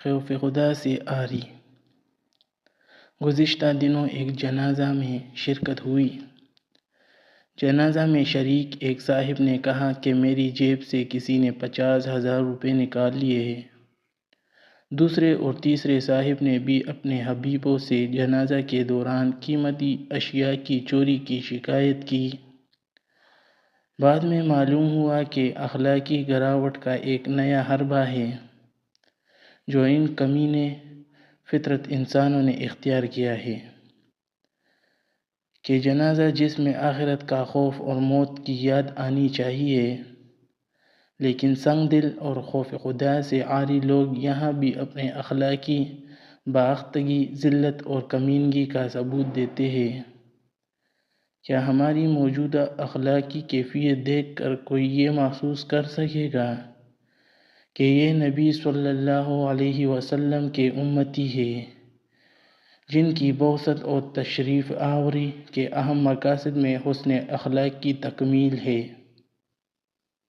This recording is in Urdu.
خوف خدا سے عاری۔ گزشتہ دنوں ایک جنازہ میں شرکت ہوئی۔ جنازہ میں شریک ایک صاحب نے کہا کہ میری جیب سے کسی نے 50,000 روپے نکال لیے ہیں۔ دوسرے اور تیسرے صاحب نے بھی اپنے حبیبوں سے جنازہ کے دوران قیمتی اشیاء کی چوری کی شکایت کی۔ بعد میں معلوم ہوا کہ اخلاقی گراوٹ کا ایک نیا حربہ ہے جو ان کمینے فطرت انسانوں نے اختیار کیا ہے کہ جنازہ جس میں آخرت کا خوف اور موت کی یاد آنی چاہیے، لیکن سنگ دل اور خوف خدا سے عاری لوگ یہاں بھی اپنے اخلاقی باختگی، ذلت اور کمینگی کا ثبوت دیتے ہیں۔ کیا ہماری موجودہ اخلاقی کیفیت دیکھ کر کوئی یہ محسوس کر سکے گا کہ یہ نبی صلی اللہ علیہ وسلم کے امتی ہیں، جن کی بعثت اور تشریف آوری کے اہم مقاصد میں حسن اخلاق کی تکمیل ہے؟